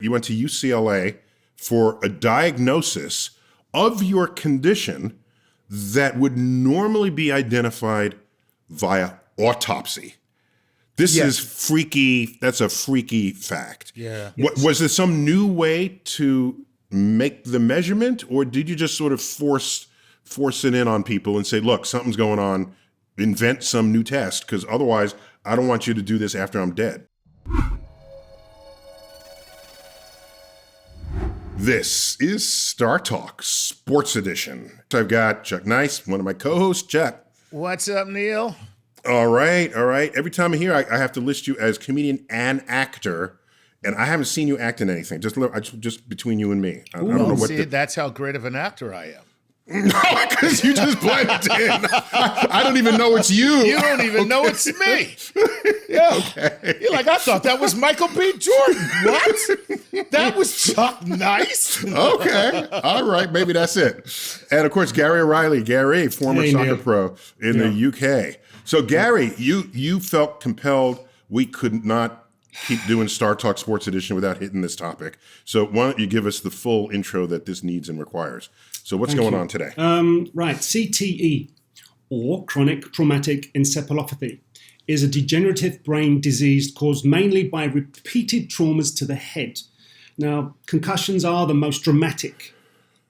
You went to UCLA for a diagnosis of your condition that would normally be identified via autopsy. This is freaky. That's a freaky fact. Yeah. Was there some new way to make the measurement, or did you just sort of force it in on people and say, look, something's going on, invent some new test, because otherwise I don't want you to do this after I'm dead? This is StarTalk Sports Edition. I've got Chuck Nice, one of my co-hosts. Chuck. What's up, Neil? All right. Every time I'm here, I have to list you as comedian and actor, and I haven't seen you act in anything. Just between you and me. I don't know what. That's how great of an actor I am. No, because you just blended in. I don't even know it's you. You don't even know it's me. Yeah. Okay. You're like, I thought that was Michael B. Jordan. What? That was Chuck Nice? Okay. All right. Maybe that's it. And of course, Gary O'Reilly. Gary, former soccer pro in the UK. So Gary, you felt compelled we could not keep doing StarTalk Sports Edition without hitting this topic. So why don't you give us the full intro that this needs and requires? So what's going on today? Right. CTE, or chronic traumatic encephalopathy, is a degenerative brain disease caused mainly by repeated traumas to the head. Now, concussions are the most dramatic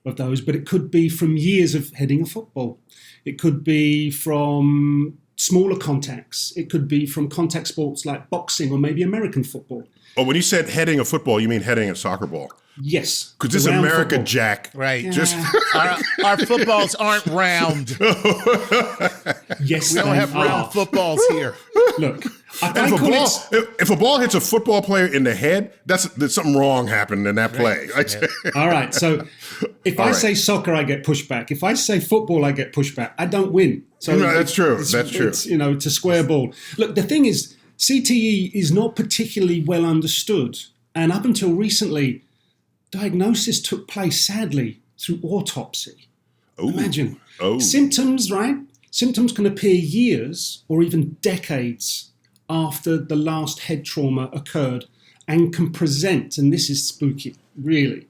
of those, but it could be from years of heading a football. It could be from smaller contacts. It could be from contact sports like boxing or maybe American football. Oh, when you said heading a football, you mean heading a soccer ball? Yes. Because this is America, football. Jack. Right. Yeah. Just our footballs aren't round. Yes, We don't have round footballs here. Look, if a ball hits a football player in the head, there's something wrong happened in that play. Yeah. All right. So if I say soccer, I get pushback. If I say football, I get pushback. I don't win. So no, that's true. That's true. It's, it's a square ball. Look, the thing is, CTE is not particularly well understood. And up until recently, diagnosis took place, sadly, through autopsy. Ooh. Imagine. Oh. Symptoms, right? Symptoms can appear years or even decades after the last head trauma occurred and can present, and this is spooky, really,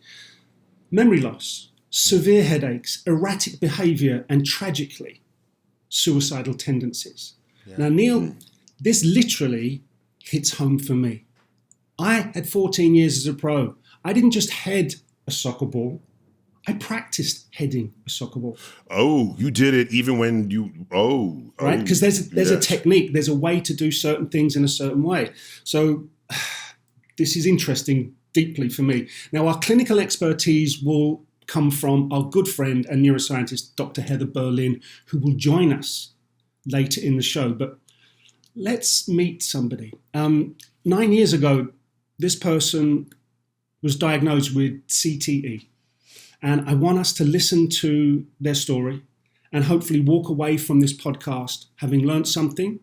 memory loss, severe headaches, erratic behavior, and tragically, suicidal tendencies. Yeah. Now, Neil, this literally hits home for me. I had 14 years as a pro. I didn't just head a soccer ball. I practiced heading a soccer ball. Oh, you did it even when you, right? Because there's a technique, there's a way to do certain things in a certain way. So this is interesting deeply for me. Now, our clinical expertise will come from our good friend and neuroscientist, Dr. Heather Berlin, who will join us later in the show. But let's meet somebody. 9 years ago, this person was diagnosed with CTE. And I want us to listen to their story and hopefully walk away from this podcast having learned something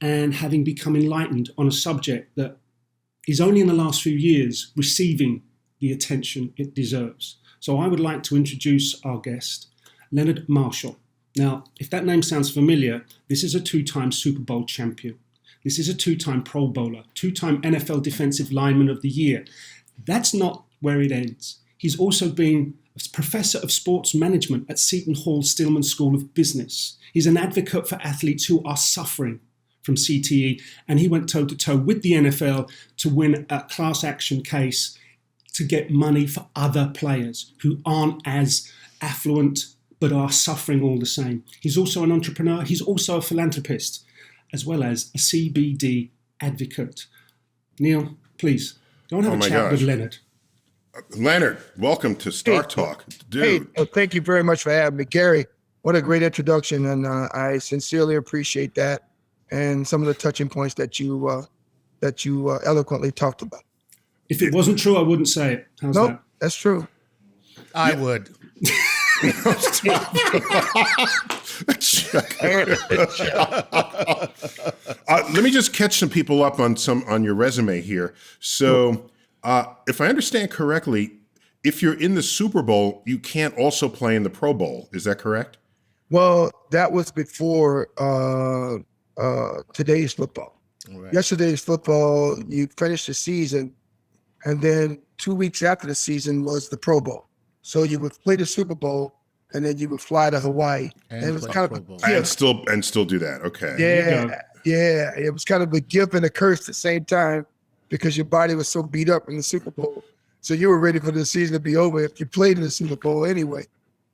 and having become enlightened on a subject that is only in the last few years receiving the attention it deserves. So I would like to introduce our guest, Leonard Marshall. Now, if that name sounds familiar, this is a 2-time Super Bowl champion. This is a 2-time Pro Bowler, 2-time NFL Defensive Lineman of the Year. That's not where it ends. He's also been a professor of sports management at Seton Hall Stillman School of Business. He's an advocate for athletes who are suffering from CTE, and he went toe-to-toe with the NFL to win a class action case to get money for other players who aren't as affluent but are suffering all the same. He's also an entrepreneur. He's also a philanthropist, as well as a CBD advocate. Neil, please, go and have a chat with Leonard. Leonard, welcome to StarTalk. Dude. Hey, thank you very much for having me. Gary, what a great introduction, and I sincerely appreciate that and some of the touching points that you eloquently talked about. If it wasn't true, I wouldn't say it. How's that? That's true. I would. Let me just catch some people up on your resume here. So if I understand correctly, if you're in the Super Bowl, you can't also play in the Pro Bowl. Is that correct? Well, that was before today's football. Right. Yesterday's football, you finish the season And then 2 weeks after the season was the Pro Bowl. So you would play the Super Bowl, and then you would fly to Hawaii. And it was kind of a gift. And still do that. Okay. Yeah. It was kind of a gift and a curse at the same time because your body was so beat up in the Super Bowl. So you were ready for the season to be over if you played in the Super Bowl anyway.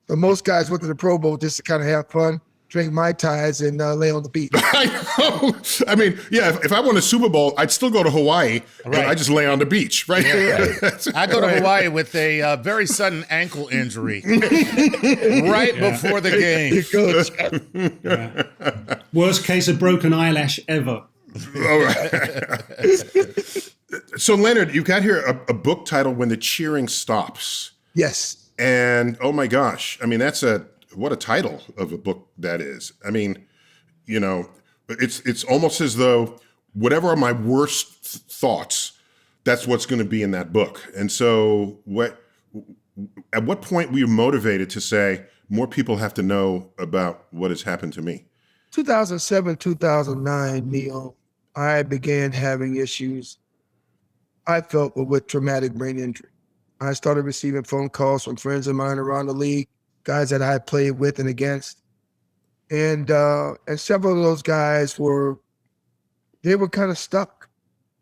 But most guys went to the Pro Bowl just to kind of have fun, drink Mai Tais, and lay on the beach. I know. I mean, yeah, if I won a Super Bowl, I'd still go to Hawaii, and I just lay on the beach, right? Yeah. I go to Hawaii with a very sudden ankle injury right before the game. Yeah. Worst case of broken eyelash ever. All right. So, Leonard, you've got here a book titled When the Cheering Stops. Yes. And, oh my gosh, I mean, what a title of a book that is. I mean, you know, it's almost as though whatever are my worst thoughts, that's what's going to be in that book. And so at what point were you motivated to say more people have to know about what has happened to me? 2007, 2009, Neil, I began having issues I felt with traumatic brain injury. I started receiving phone calls from friends of mine around the league, guys that I had played with and against. And several of those guys were kind of stuck.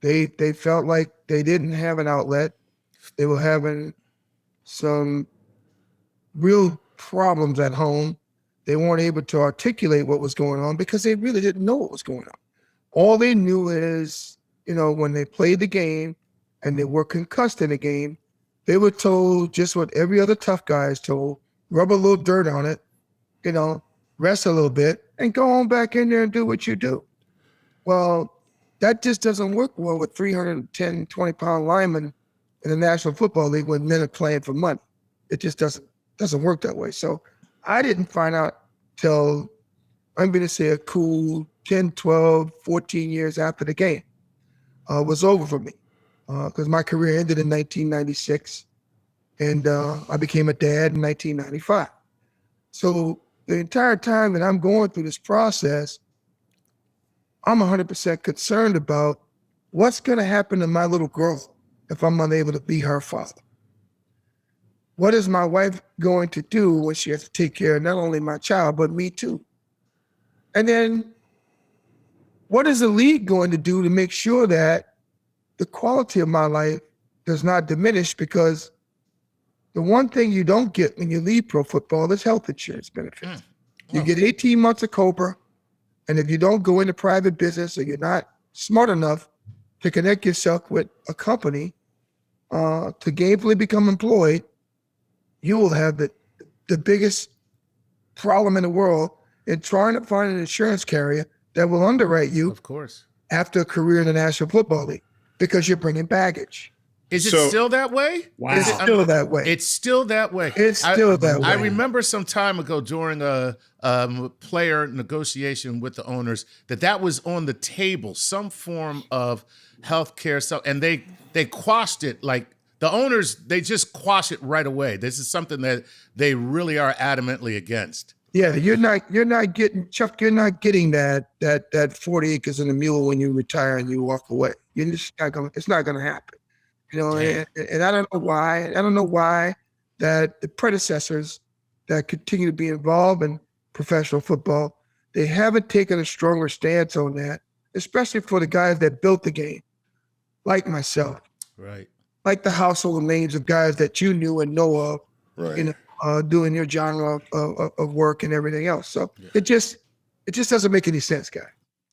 They felt like they didn't have an outlet. They were having some real problems at home. They weren't able to articulate what was going on because they really didn't know what was going on. All they knew is, you know, when they played the game and they were concussed in the game, they were told just what every other tough guy is told: rub a little dirt on it, you know, rest a little bit, and go on back in there and do what you do. Well, that just doesn't work well with 310, 20-pound linemen in the National Football League when men are playing for money. It just doesn't work that way. So I didn't find out till, I'm going to say, a cool 10, 12, 14 years after the game was over for me. Because my career ended in 1996, and I became a dad in 1995. So the entire time that I'm going through this process, I'm 100% concerned about what's going to happen to my little girl if I'm unable to be her father. What is my wife going to do when she has to take care of not only my child, but me too? And then what is the league going to do to make sure that the quality of my life does not diminish? Because the one thing you don't get when you leave pro football is health insurance benefits. You get 18 months of COBRA, and if you don't go into private business or you're not smart enough to connect yourself with a company to gainfully become employed, you will have the biggest problem in the world in trying to find an insurance carrier that will underwrite you, of course, after a career in the National Football League, because you're bringing baggage. Is it still that way? Wow. It's still that way. It's still that way. It's still that way. I remember some time ago during a player negotiation with the owners that was on the table, some form of health care stuff, and they quashed it. Like the owners, they just quash it right away. This is something that they really are adamantly against. Yeah, you're not getting, Chuck, you're not getting that 40 acres and a mule when you retire and you walk away. It's not gonna happen. You know, and I don't know why. I don't know why that the predecessors that continue to be involved in professional football, they haven't taken a stronger stance on that, especially for the guys that built the game, like myself, right? Like the household names of guys that you knew and know of, right? You know, doing your genre of work and everything else. So it just doesn't make any sense, guy.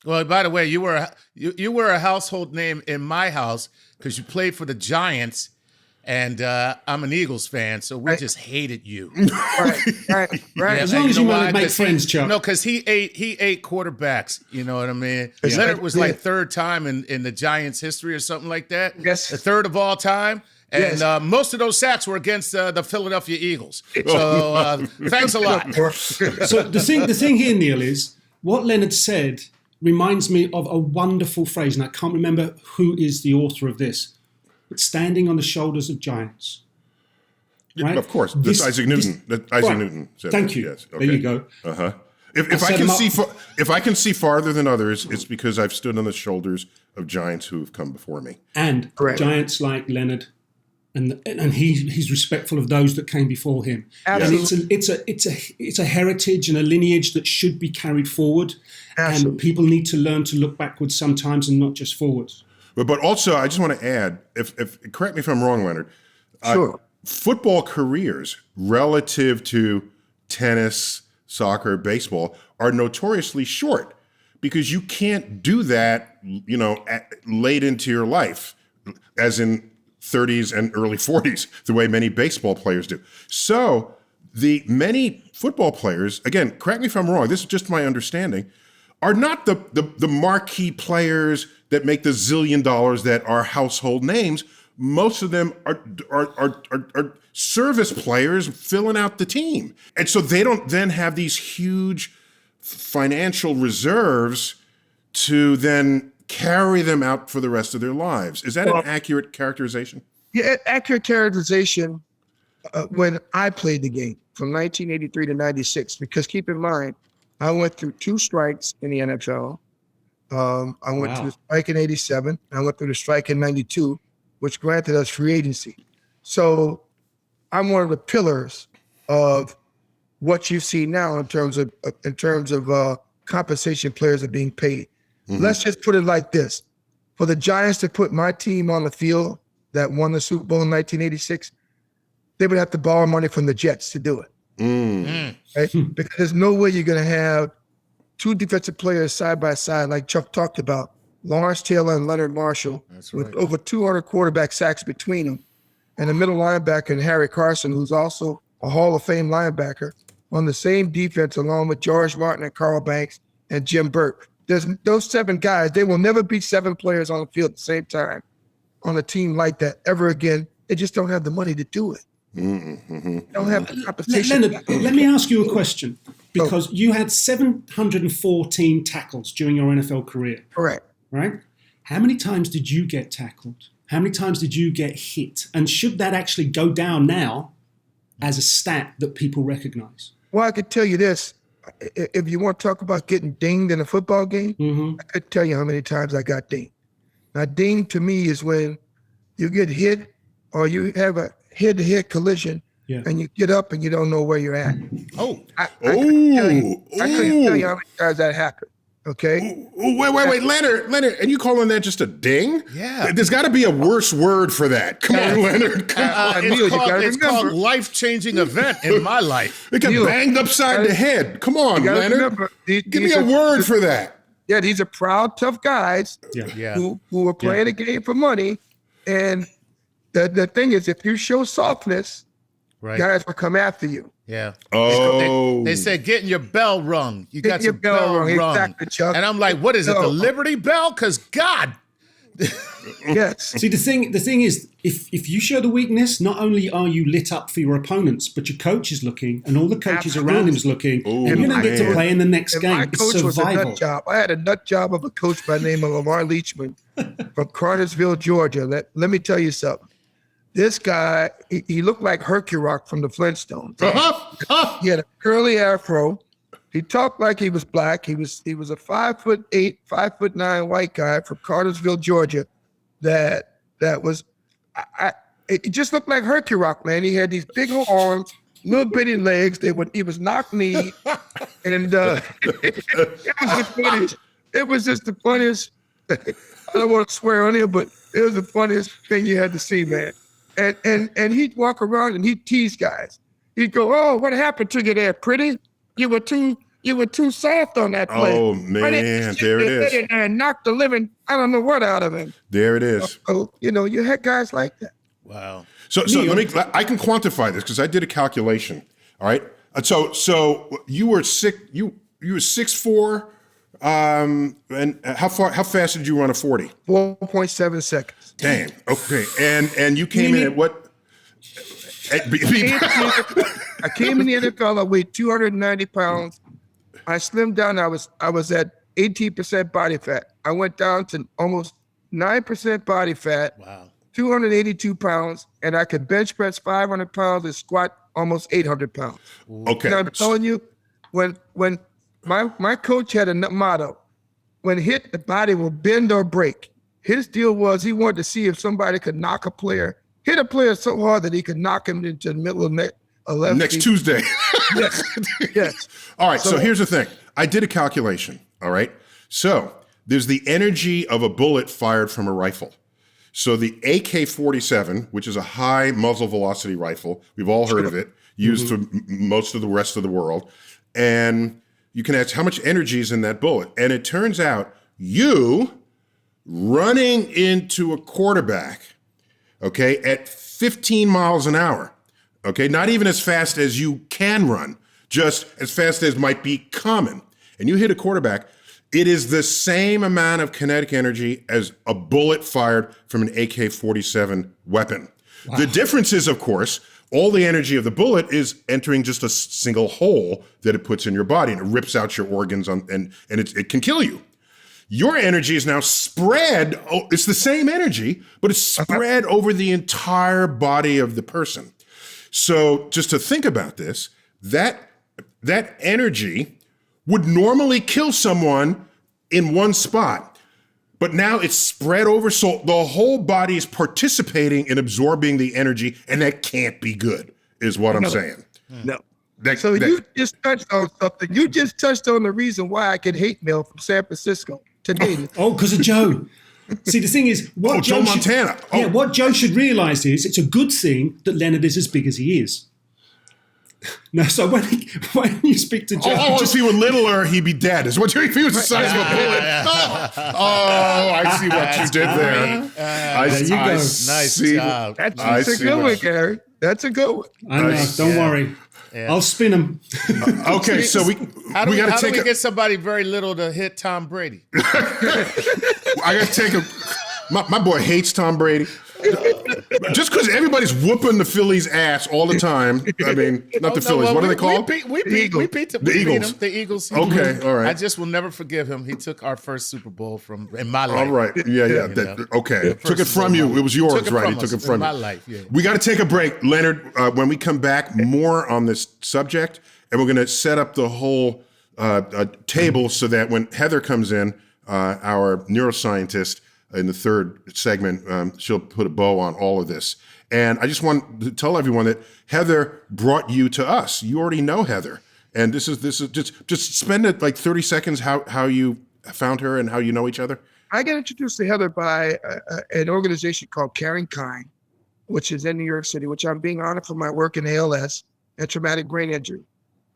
Well, by the way, you were a household name in my house because you played for the Giants, and I'm an Eagles fan, so we just hated you. Right. As long as you want to make friends, Chuck. No, because he ate quarterbacks. You know what I mean? Yes, Leonard was like third time in the Giants' history or something like that. Yes, the third of all time. And most of those sacks were against the Philadelphia Eagles. So thanks a lot. So the thing here, Neil, is what Leonard said reminds me of a wonderful phrase, and I can't remember who is the author of this, but standing on the shoulders of giants. Right? Of course. That's Isaac Newton. Isaac Newton said Thank that. you. Yes. Okay. There you go. Uh-huh. If I can see farther than others, it's because I've stood on the shoulders of giants who have come before me. And giants like Leonard, and he's respectful of those that came before him. Absolutely. And it's a heritage and a lineage that should be carried forward. Absolutely. And people need to learn to look backwards sometimes and not just forwards. But also, I just want to add, if correct me if I'm wrong, Leonard. Sure. Football careers relative to tennis, soccer, baseball are notoriously short because you can't do that, late into your life, as in 30s and early 40s, the way many baseball players do. So the many football players, again, correct me if I'm wrong, this is just my understanding, are not the marquee players that make the zillion dollars that are household names. Most of them are service players filling out the team. And so they don't then have these huge financial reserves to then carry them out for the rest of their lives. Is that an accurate characterization? Yeah, accurate characterization when I played the game from 1983 to 96, because keep in mind, I went through 2 strikes in the NFL. I went through the strike in 87. I went through the strike in 92, which granted us free agency. So I'm one of the pillars of what you see now in terms of compensation players are being paid. Mm-hmm. Let's just put it like this. For the Giants to put my team on the field that won the Super Bowl in 1986, they would have to borrow money from the Jets to do it. Right? Because there's no way you're going to have 2 defensive players side by side, like Chuck talked about, Lawrence Taylor and Leonard Marshall, with over 200 quarterback sacks between them, and a middle linebacker and Harry Carson, who's also a Hall of Fame linebacker, on the same defense along with George Martin and Carl Banks and Jim Burke. There's those 7 guys. They will never be 7 players on the field at the same time on a team like that ever again. They just don't have the money to do it. Mm-hmm. They don't have the competition. Leonard, let me ask you a question, because you had 714 tackles during your NFL career. Correct. Right? How many times did you get tackled? How many times did you get hit? And should that actually go down now as a stat that people recognize? Well, I could tell you this. If you want to talk about getting dinged in a football game, I could tell you how many times I got dinged. Now, dinged to me is when you get hit or you have a head-to-head collision and you get up and you don't know where you're at. I couldn't tell you how many times that happened. Okay. Wait, Leonard, and you calling that just a ding? Yeah. There's got to be a worse word for that. Come on, Leonard. It's called life-changing event in my life. They got banged upside the head. Come on, Leonard. Give me a word for that. Yeah, these are proud, tough guys who are playing a game for money. And the thing is, if you show softness, guys will come after you. Yeah. Oh. They said getting your bell rung. You got your bell rung. Exactly, Chuck. And I'm like, what is it? The Liberty Bell? Because God. Yes. See, the thing is, if you show the weakness, not only are you lit up for your opponents, but your coach is looking, and all the coaches around him is looking, and you don't get to play in the next game. My coach it's was a survival. nut job. I had a nut job of a coach by the name of Lamar Leachman from Cartersville, Georgia. Let me tell you something. This guy, he looked like Herculrock from the Flintstones. He had a curly afro. He talked like he was black. He was a 5'8", 5'9" white guy from Cartersville, Georgia. It just looked like Herculrock, man. He had these big old arms, little bitty legs. He was knock-kneed, and it was just the funniest. I don't want to swear on it, but it was the funniest thing you had to see, man. And he'd walk around and he'd tease guys. He'd go, "Oh, what happened to you there, pretty? You were too soft on that play." Oh man, there it is. And knocked the living, I don't know what out of him. There it is. You had guys like that. Wow. So I can quantify this because I did a calculation. All right. So you were 6'4", and how fast did you run a 40? 4.7 seconds. Damn. Okay. And you came in at what? I came in the NFL. I weighed 290 pounds. I slimmed down. I was at 18% body fat. I went down to almost 9% body fat. Wow. 282 pounds, and I could bench press 500 pounds and squat almost 800 pounds. Okay. And I'm telling you, when My coach had a motto: when hit, the body will bend or break. His deal was he wanted to see if somebody could knock a player, hit a player so hard that he could knock him into the middle of left. Next Tuesday. Yes. Yes. All right. So here's the thing. I did a calculation. All right. So there's the energy of a bullet fired from a rifle. So the AK-47, which is a high muzzle velocity rifle, we've all heard of it, used to most of the rest of the world. And you can ask how much energy is in that bullet. And it turns out you running into a quarterback, okay, at 15 miles an hour, okay, not even as fast as you can run, just as fast as might be common, and you hit a quarterback, it is the same amount of kinetic energy as a bullet fired from an AK-47 weapon. Wow. The difference is, of course, all the energy of the bullet is entering just a single hole that it puts in your body, and it rips out your organs, and it can kill you. Your energy is now spread. It's the same energy, but it's spread over the entire body of the person. So just to think about this, that energy would normally kill someone in one spot, but now it's spread over, so the whole body is participating in absorbing the energy, and that can't be good, is what I'm saying. No. You just touched on something. You just touched on the reason why I get hate mail from San Francisco today. Because of Joe. See, the thing is, what Joe Montana. What Joe should realize is it's a good thing that Leonard is as big as he is. No, so when you speak to Joe, if he were littler, he'd be dead. Is what if he was the size of a bullet? I see what you did there. There you go. Nice job. That's a good one, Gary. That's a good one. I know. Don't worry. Yeah. I'll spin him. Okay, so we got to take. How do we get somebody very little to hit Tom Brady? I got to take a. My boy hates Tom Brady. Just because everybody's whooping the Phillies' ass all the time. I mean, not the Phillies. What are they called? We beat them. The Eagles. The Eagles. Okay, all right. I just will never forgive him. He took our first Super Bowl in my life. All right. Yeah. Okay. Took it from you. It was yours, right? He took it from you. My life, yeah. We got to take a break. Leonard, when we come back, more on this subject, and we're going to set up the whole table so that when Heather comes in, our neuroscientist, in the third segment, she'll put a bow on all of this. And I just want to tell everyone that Heather brought you to us. You already know Heather. And this is just spend it like 30 seconds how you found her and how you know each other. I got introduced to Heather by an organization called Caring Kind, which is in New York City, which I'm being honored for my work in ALS and traumatic brain injury.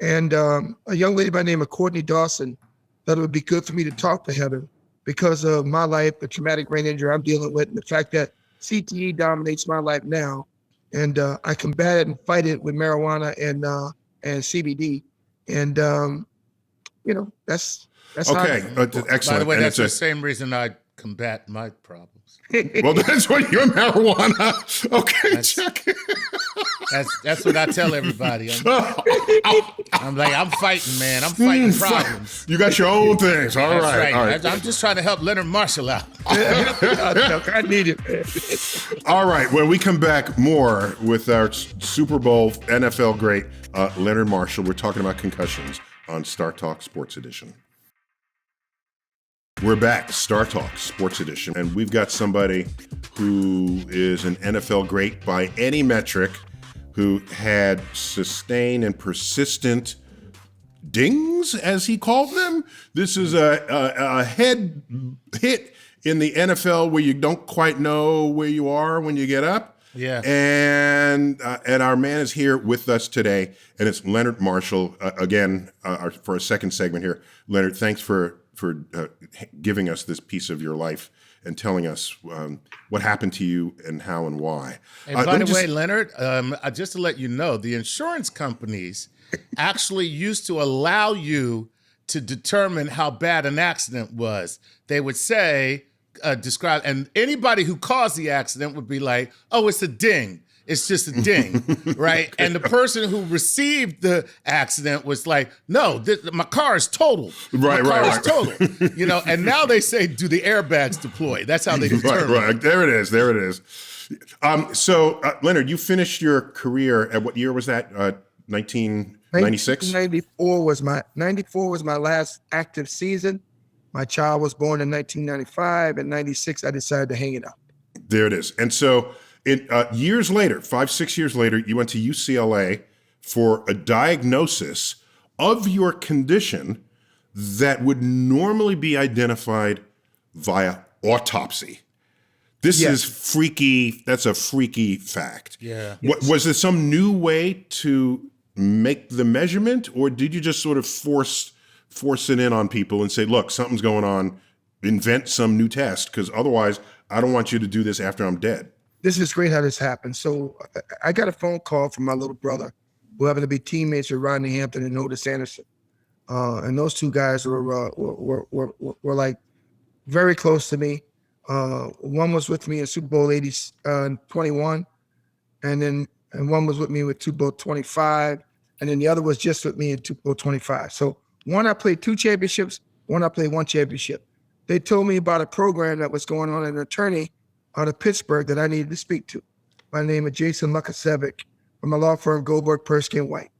And a young lady by the name of Courtney Dawson thought it would be good for me to talk to Heather because of my life, the traumatic brain injury I'm dealing with, and the fact that CTE dominates my life now. And I combat it and fight it with marijuana and CBD. And, that's okay. Excellent. By the way, that's the same reason I combat my problems. Well, that's what you're marijuana. Okay, check. That's what I tell everybody. I'm like, I'm fighting, man. I'm fighting problems. You got your own things. All right. I'm just trying to help Leonard Marshall out. I need it. All right. When we come back, more with our Super Bowl NFL great Leonard Marshall. We're talking about concussions on StarTalk Sports Edition. We're back, StarTalk Sports Edition, and we've got somebody who is an NFL great by any metric, who had sustained and persistent dings, as he called them. This is a head hit in the NFL where you don't quite know where you are when you get up. Yeah. And our man is here with us today, and it's Leonard Marshall, again, for a second segment here. Leonard, thanks for giving us this piece of your life and telling us what happened to you and how and why. And by the way, Leonard, just to let you know, the insurance companies actually used to allow you to determine how bad an accident was. They would say, describe, and anybody who caused the accident would be like, oh, it's a ding. It's just a ding, right? Okay. And the person who received the accident was like, no, my car is totaled. My car is totaled. And now they say, do the airbags deploy? That's how they determine. Right. There it is. So, Leonard, you finished your career at what year was that? 19... 96? 94 was my last active season. My child was born in 1995. In 96, I decided to hang it up. There it is. And so years later, 5-6 years later, you went to UCLA for a diagnosis of your condition that would normally be identified via autopsy. This is freaky. That's a freaky fact. Yeah. Was there some new way to make the measurement, or did you just sort of force it in on people and say, look, something's going on, invent some new test, because otherwise I don't want you to do this after I'm dead? This is great how this happened. So I got a phone call from my little brother, who happened to be teammates with Rodney Hampton and Otis Anderson. And those two guys were like very close to me. One was with me in Super Bowl 21, and one was with me with Super Bowl 25, and then the other was just with me in Super Bowl 25. So one I played 2 championships, one I played 1 championship. They told me about a program that was going on, an attorney out of Pittsburgh that I needed to speak to. My name is Jason Lukasevic from a law firm, Goldberg, Persky & White.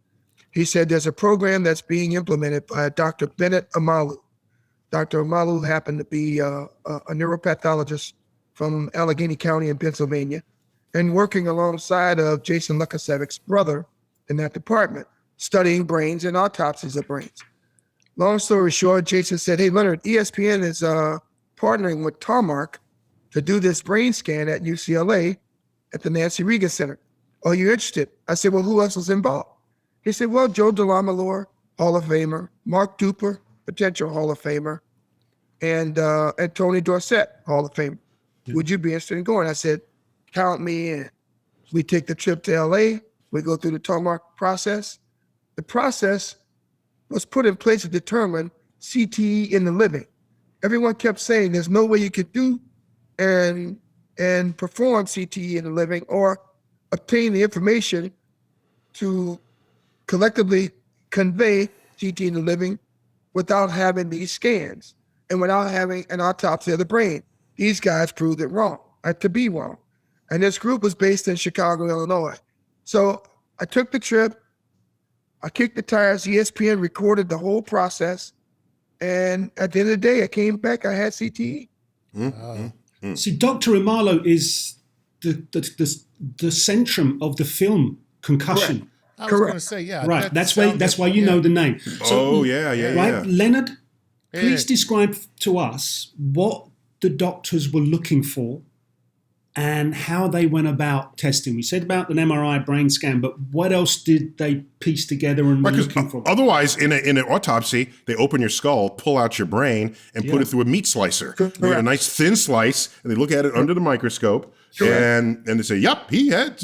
He said there's a program that's being implemented by Dr. Bennett Amalu. Dr. Amalu happened to be a neuropathologist from Allegheny County in Pennsylvania, and working alongside of Jason Lukasevic's brother in that department, studying brains and autopsies of brains. Long story short, Jason said, hey, Leonard, ESPN is partnering with Tarmark to do this brain scan at UCLA at the Nancy Reagan Center. Are you interested? I said, well, who else is involved? He said, well, Joe DeLamalore, Hall of Famer, Mark Duper, potential Hall of Famer, and Tony Dorsett, Hall of Famer. Would you be interested in going? I said, count me in. We take the trip to LA. We go through the Tarmark process. The process was put in place to determine CTE in the living. Everyone kept saying there's no way you could do and perform CTE in the living or obtain the information to collectively convey CTE in the living without having these scans and without having an autopsy of the brain. These guys proved it wrong, to be wrong. And this group was based in Chicago, Illinois. So I took the trip, I kicked the tires, ESPN recorded the whole process, and at the end of the day, I came back, I had CTE. See, Dr. Imalo is the centrum of the film Concussion. Correct. I was going to say, yeah. Right, that's why you know the name. So, yeah. Leonard, please describe to us what the doctors were looking for and how they went about testing. We said about an MRI brain scan, but what else did they piece together and were looking for? Otherwise, in an autopsy, they open your skull, pull out your brain, and put it through a meat slicer. They get a nice thin slice, and they look at it under the microscope, and they say, "Yep, he had."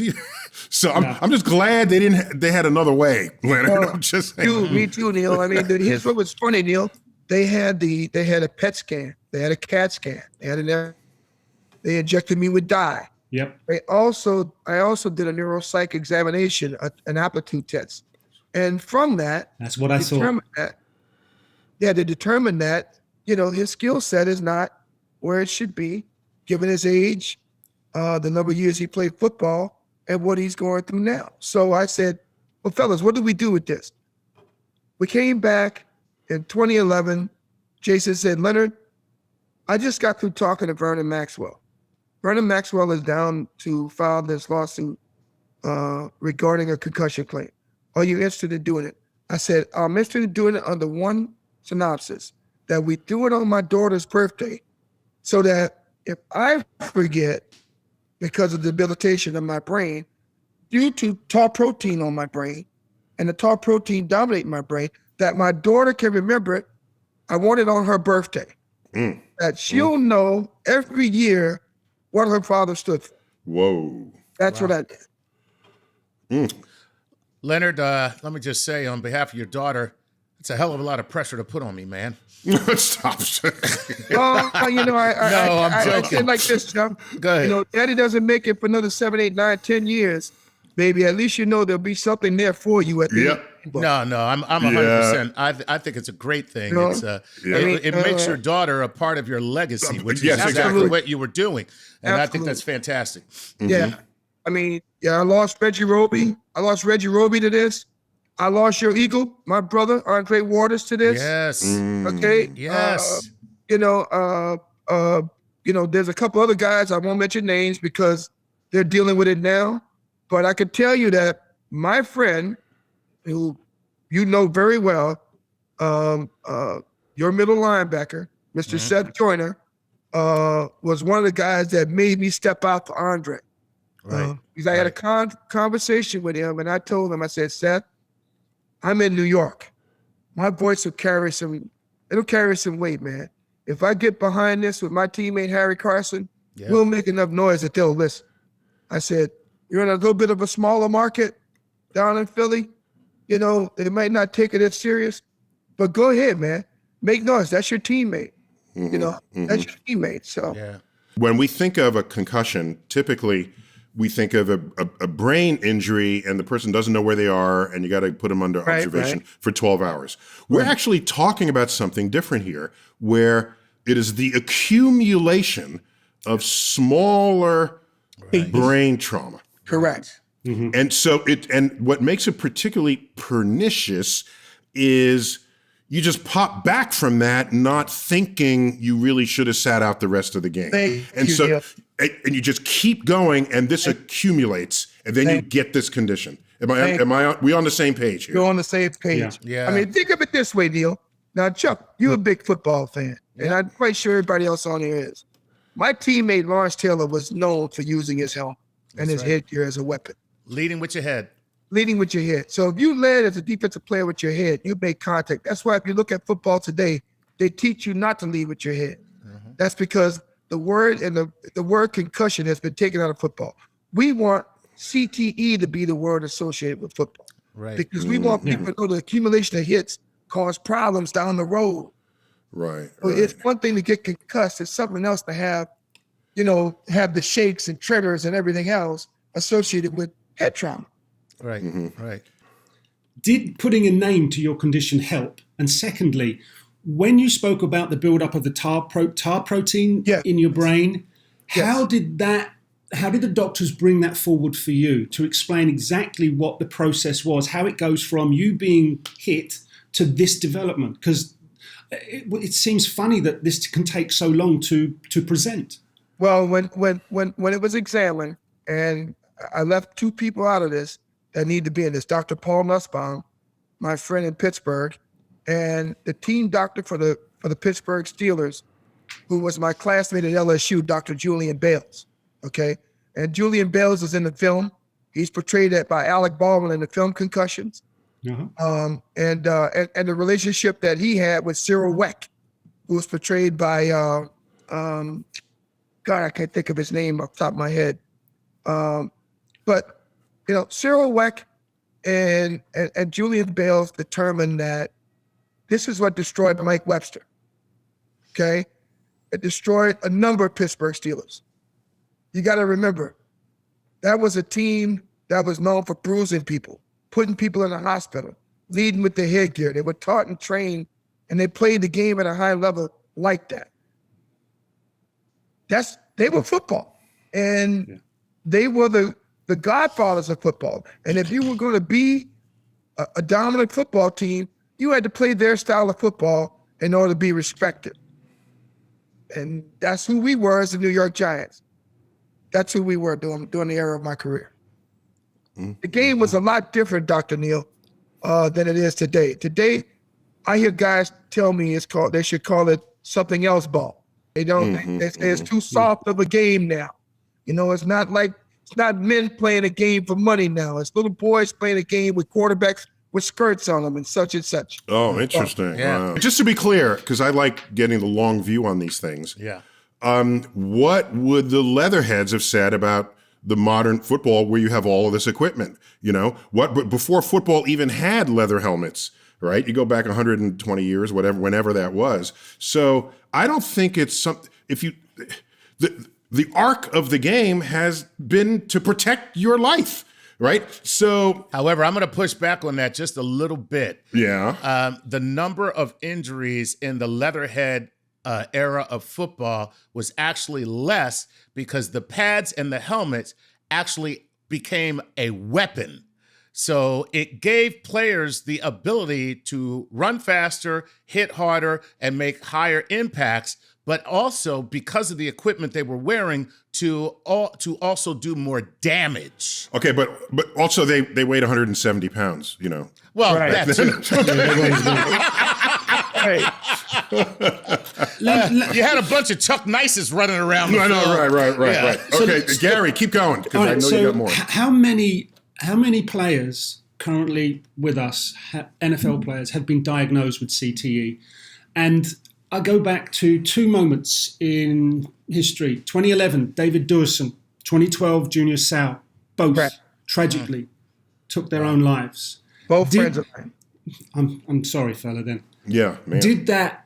So I'm just glad they had another way, Leonard. I'm just saying. Me too, Neil. I mean, here's what was funny, Neil. They had a PET scan, they had a CAT scan, they injected me with dye. Yep. I also did a neuropsych examination, an aptitude test, and from that's what I saw. They determined that his skill set is not where it should be, given his age, the number of years he played football, and what he's going through now. So I said, well, fellas, what do we do with this? We came back in 2011. Jason said, Leonard, I just got through talking to Vernon Maxwell. Vernon Maxwell is down to file this lawsuit regarding a concussion claim. Are you interested in doing it? I said, I'm interested in doing it under one synopsis, that we do it on my daughter's birthday so that if I forget because of the debilitation of my brain due to tau protein on my brain and the tau protein dominating my brain, that my daughter can remember it. I want it on her birthday. That she'll know every year what her father stood for. Whoa. That's what I did. Leonard, let me just say on behalf of your daughter, it's a hell of a lot of pressure to put on me, man. Stop. I'm joking. I say like this, John. Go ahead. Daddy doesn't make it for another 7, 8, 9, 10 years. Baby, at least there'll be something there for you at the end. No, I'm 100%. I think it's a great thing. It's it makes your daughter a part of your legacy, which is exactly what you were doing, and I think that's fantastic. Yeah, I mean, I lost Reggie Roby. To this. I lost your eagle, my brother, Andre Waters, to this. Yes. Okay. Yes. There's a couple other guys, I won't mention names because they're dealing with it now. But I can tell you that my friend, who you know very well, your middle linebacker, Mr. Seth Joyner, was one of the guys that made me step out for Andre. Right. Because I had a conversation with him, and I told him, I said, Seth, I'm in New York. My voice will carry some weight, man. If I get behind this with my teammate Harry Carson, we'll make enough noise that they'll listen. I said, you're in a little bit of a smaller market down in Philly. They might not take it as serious, but go ahead, man. Make noise. That's your teammate. That's your teammate. So when we think of a concussion, typically we think of a brain injury and the person doesn't know where they are and you got to put them under observation for 12 hours. We're actually talking about something different here, where it is the accumulation of smaller brain trauma. correct. And so what makes it particularly pernicious is you just pop back from that not thinking you really should have sat out the rest of the game. And you just keep going and this accumulates and then you get this condition. We on the same page here? You're on the same page. Yeah. I mean, think of it this way, Neil. Now, Chuck, you're a big football fan, and I'm quite sure everybody else on here is. My teammate, Lawrence Taylor, was known for using his helmet and his headgear as a weapon. Leading with your head. Leading with your head. So if you led as a defensive player with your head, you make contact. That's why if you look at football today, they teach you not to lead with your head. That's because the word the word concussion has been taken out of football. We want CTE to be the word associated with football. Right. Because we want people to know the accumulation of hits cause problems down the road. Right. So it's one thing to get concussed. It's something else to have the shakes and triggers and everything else associated with head trauma. Right. Right. Did putting a name to your condition help? And secondly, when you spoke about the buildup of the tar protein in your brain, how did the doctors bring that forward for you to explain exactly what the process was, how it goes from you being hit to this development? Because it seems funny that this can take so long to present. Well, when it was examined, and I left two people out of this that need to be in this, Dr. Paul Nussbaum, my friend in Pittsburgh, and the team doctor for the Pittsburgh Steelers, who was my classmate at LSU, Dr. Julian Bales. Okay, and Julian Bales is in the film. He's portrayed by Alec Baldwin in the film Concussions. And the relationship that he had with Cyril Weck, who was portrayed by God, I can't think of his name off the top of my head. But Cyril Weck and Julian Bales determined that this is what destroyed Mike Webster. Okay, it destroyed a number of Pittsburgh Steelers. You got to remember, that was a team that was known for bruising people, putting people in the hospital, leading with their headgear. They were taught and trained, and they played the game at a high level like that. They were football, and they were the godfathers of football. And if you were going to be a dominant football team, you had to play their style of football in order to be respected. And that's who we were as the New York Giants. That's who we were during the era of my career. The game was a lot different, Dr. Neal, than it is today. Today, I hear guys tell me they should call it something else ball. They don't. It's too soft of a game now. It's not men playing a game for money now. It's little boys playing a game with quarterbacks with skirts on them and such and such. Oh, interesting. Wow. Just to be clear, because I like getting the long view on these things. Yeah. What would the Leatherheads have said about the modern football where you have all of this equipment? But before football even had leather helmets, right? You go back 120 years, whenever that was. So I don't think it's something. The arc of the game has been to protect your life, right? So, however, I'm going to push back on that just a little bit. Yeah. The number of injuries in the Leatherhead era of football was actually less because the pads and the helmets actually became a weapon So it gave players the ability to run faster, hit harder, and make higher impacts, but also because of the equipment they were wearing to also do more damage. Okay, but also they weighed 170 pounds, you know. Well, Right. that too. Hey, You had a bunch of Chuck Nices running around. I know, right. Yeah. Okay, Gary, keep going, because I know you got more. How many players currently with us, NFL players, have been diagnosed with CTE? And I go back to two moments in history. 2011, David Duerson. 2012, Junior Seau. Both tragically took their own lives. both friends of mine. I'm sorry, fella, then. Yeah, man. Did that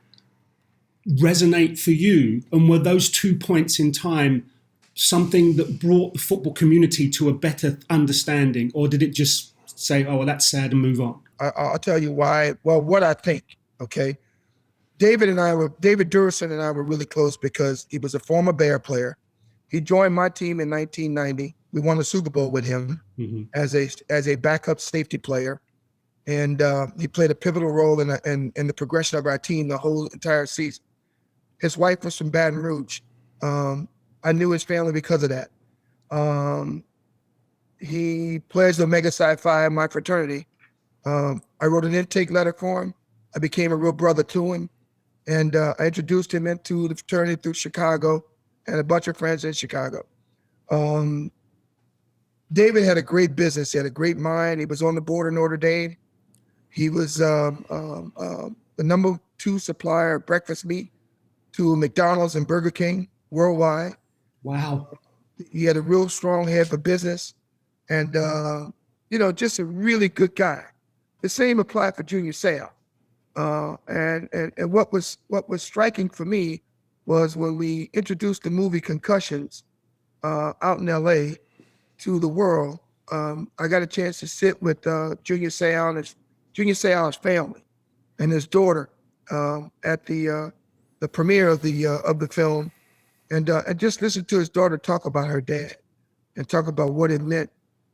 resonate for you? And were those 2 points in time something that brought the football community to a better understanding? Or did it just say, oh, well, that's sad and move on? I'll tell you why. Well, what I think, okay? David Duerson and I were really close because he was a former Bear player. He joined my team in 1990. We won the Super Bowl with him as a backup safety player. And he played a pivotal role in the progression of our team the whole entire season. His wife was from Baton Rouge. I knew his family because of that. He pledged Omega Psi Phi in my fraternity. I wrote an intake letter for him. I became a real brother to him. And I introduced him into the fraternity through Chicago and a bunch of friends in Chicago. David had a great business. He had a great mind. He was on the board of Notre Dame. He was the number 2 supplier of breakfast meat to McDonald's and Burger King worldwide. Wow. He had a real strong head for business and, just a really good guy. The same applied for Junior Seau. And what was striking for me was when we introduced the movie Concussions out in LA to the world, I got a chance to sit with Junior Seau's family and his daughter at the premiere of the film, and just listen to his daughter talk about her dad and talk about what it meant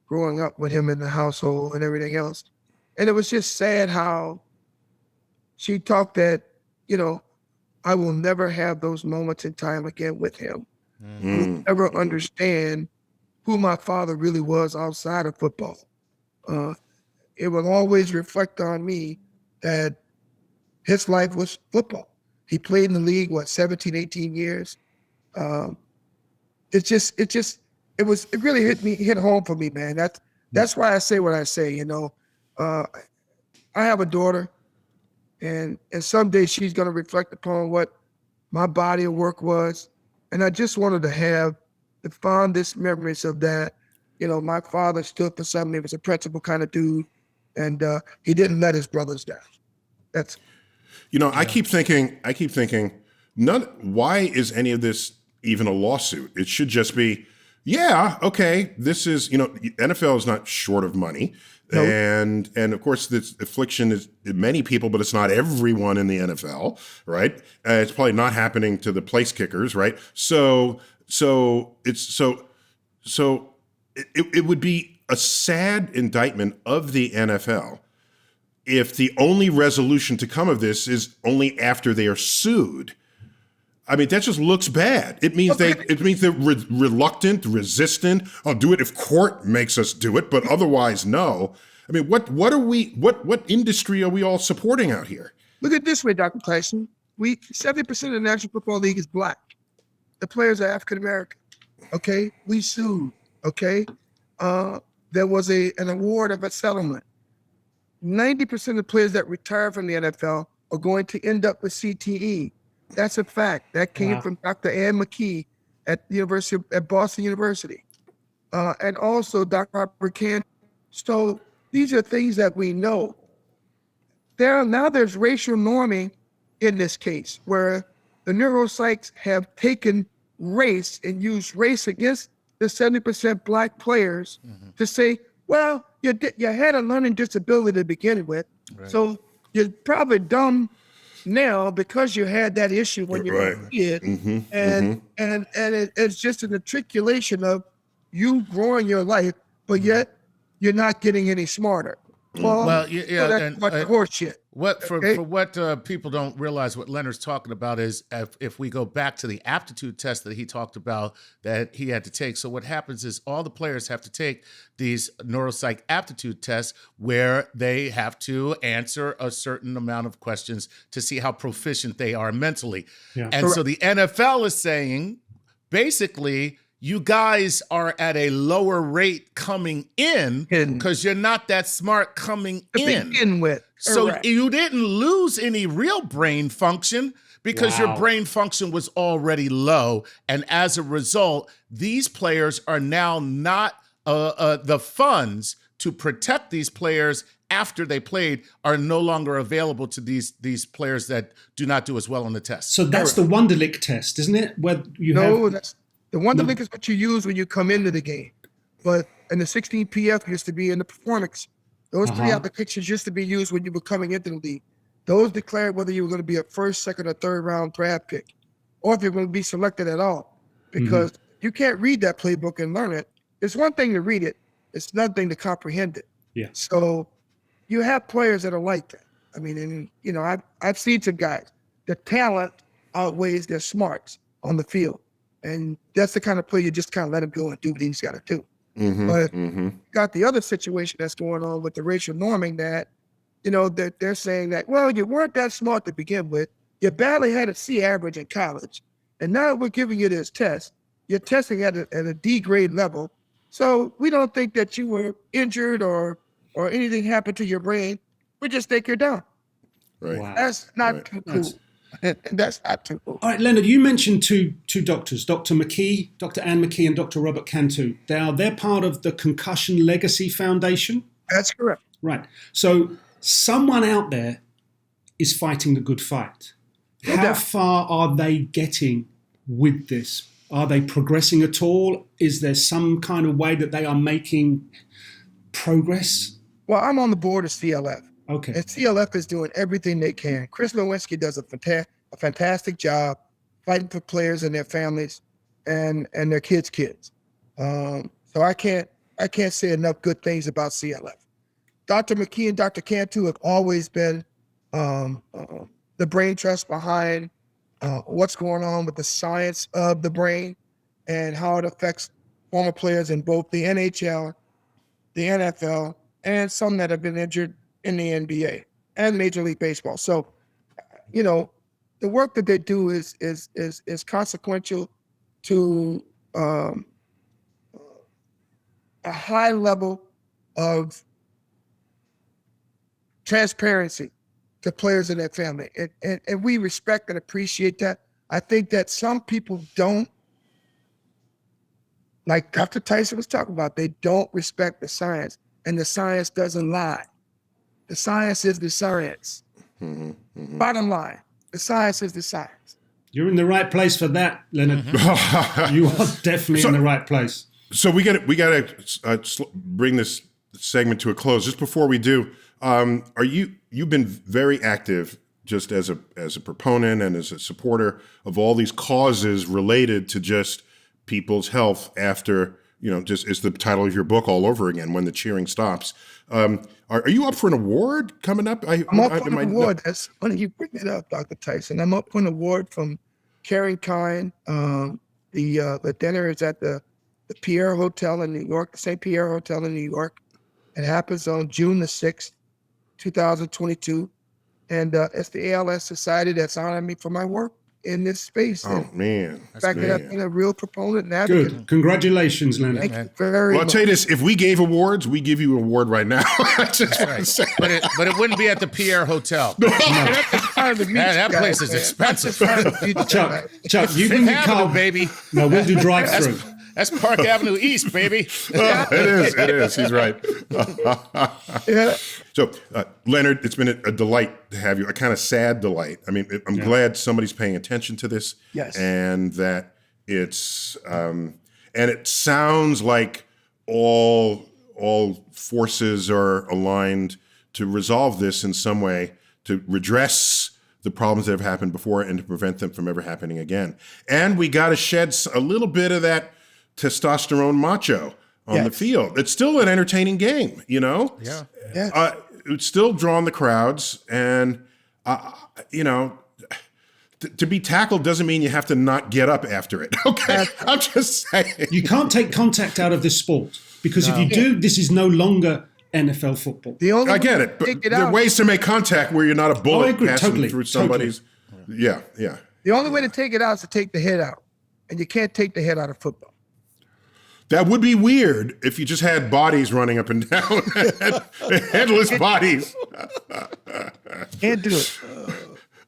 growing up with him in the household and everything else. And it was just sad how she talked that, I will never have those moments in time again with him. Will never understand who my father really was outside of football. It will always reflect on me that his life was football. He played in the league, 17, 18 years. It really hit home for me, man. That's why I say what I say, I have a daughter, and someday she's going to reflect upon what my body of work was. And I just wanted to have the fondest memories of that. My father stood for something. He was a principal kind of dude, and he didn't let his brothers down. That's, I keep thinking, why is any of this even a lawsuit? It should just be, yeah, okay, this is, NFL is not short of money. Nope. And of course, this affliction is many people, but it's not everyone in the NFL, right? It's probably not happening to the place kickers, right? So it would be a sad indictment of the NFL if the only resolution to come of this is only after they are sued. I mean, that just looks bad. It means they're reluctant, resistant. I'll do it if court makes us do it, but otherwise, no. I mean, what industry are we all supporting out here? Look at it this way, Dr. Tyson. 70% of the National Football League is black. The players are African American. Okay, we sued. Okay, there was an award of a settlement. 90% of the players that retire from the NFL are going to end up with CTE. That's a fact. That came from Dr. Ann McKee at Boston University, and also Dr. Robert Cantor. So these are things that we know. There's racial norming in this case, where the neuropsychs have taken race and used race against the 70% black players to say, well, you had a learning disability to begin with, so you're probably dumb now because you had that issue when you were a kid, and it's just an articulation of you growing your life, but yet you're not getting any smarter. Well, that's horse shit. For what people don't realize, what Leonard's talking about is if we go back to the aptitude test that he talked about that he had to take. So what happens is all the players have to take these neuropsych aptitude tests where they have to answer a certain amount of questions to see how proficient they are mentally. Yeah. And so the NFL is saying, basically, you guys are at a lower rate coming in because you're not that smart coming in. Begin with. So you didn't lose any real brain function because your brain function was already low. And as a result, these players are now not the funds to protect these players after they played are no longer available to these players that do not do as well on the test. So that's the Wonderlic test, isn't it? Where you the Wonderlic is what you use when you come into the game. But and the 16 PF used to be in the performance. Those three applications used to be used when you were coming into the league. Those declared whether you were going to be a first, second, or third round draft pick, or if you're going to be selected at all. Because you can't read that playbook and learn it. It's one thing to read it. It's another thing to comprehend it. Yeah. So you have players that are like that. I mean, and I've seen some guys. The talent outweighs their smarts on the field. And that's the kind of player you just kind of let him go and do what he's got to do. But got the other situation that's going on with the racial norming that, they're saying that, well, you weren't that smart to begin with. You barely had a C average in college. And now we're giving you this test. You're testing at a D grade level. So we don't think that you were injured or anything happened to your brain. We just think you're dumb. Right. Wow. That's not too cool. That's not too cool. All right, Leonard, you mentioned two doctors, Dr. McKee, Dr. Ann McKee, and Dr. Robert Cantu. They're part of the Concussion Legacy Foundation. That's correct. Right. So someone out there is fighting the good fight. How far are they getting with this? Are they progressing at all? Is there some kind of way that they are making progress? Well, I'm on the board of CLF. Okay. And CLF is doing everything they can. Chris Lewinsky does a fantastic job fighting for players and their families and their kids' kids. So I can't say enough good things about CLF. Dr. McKee and Dr. Cantu have always been the brain trust behind what's going on with the science of the brain and how it affects former players in both the NHL, the NFL, and some that have been injured in the NBA and Major League Baseball. So, the work that they do is consequential to a high level of transparency to players and their family. And we respect and appreciate that. I think that some people don't, like Dr. Tyson was talking about, they don't respect the science, and the science doesn't lie. The science is the science. Bottom line, the science is the science. You're in the right place for that, Leonard. You are definitely in the right place. So we got to bring this segment to a close. Just before we do, you've been very active just as a proponent and as a supporter of all these causes related to just people's health after, just is the title of your book all over again, When the Cheering Stops. Are you up for an award coming up? I'm up for an award. That's funny you bring it up, Dr. Tyson. I'm up for an award from Caring Kind. The dinner is at the Pierre Hotel in New York, the St. Pierre Hotel in New York. It happens on June the 6th, 2022. And it's the ALS Society that's honoring me for my work in this space. Oh, man. In fact, I've been a real proponent and advocate. Good. Congratulations, Leonard. Thank you very much. I'll tell you this. If we gave awards, we give you an award right now. That's right. But it wouldn't be at the Pierre Hotel. That place is expensive. Chuck, you bring the car, baby. No, we'll do drive-through. That's Park Avenue East, baby. It is. He's right. Yeah. So, Leonard, it's been a delight to have you, a kind of sad delight. I mean, I'm glad somebody's paying attention to this. Yes. And that it's, and it sounds like all forces are aligned to resolve this in some way, to redress the problems that have happened before and to prevent them from ever happening again. And we got to shed a little bit of that testosterone macho on the field. It's still an entertaining game, you know? Yeah. It's still drawing the crowds, and, you know, to be tackled doesn't mean you have to not get up after it. Okay, I'm just saying. You can't take contact out of this sport because if you do, this is no longer NFL football. I get it, but there are ways to make contact where you're not a bullet passing through somebody's. Yeah. The only way to take it out is to take the head out, and you can't take the head out of football. That would be weird if you just had bodies running up and down, headless bodies. Can't do it.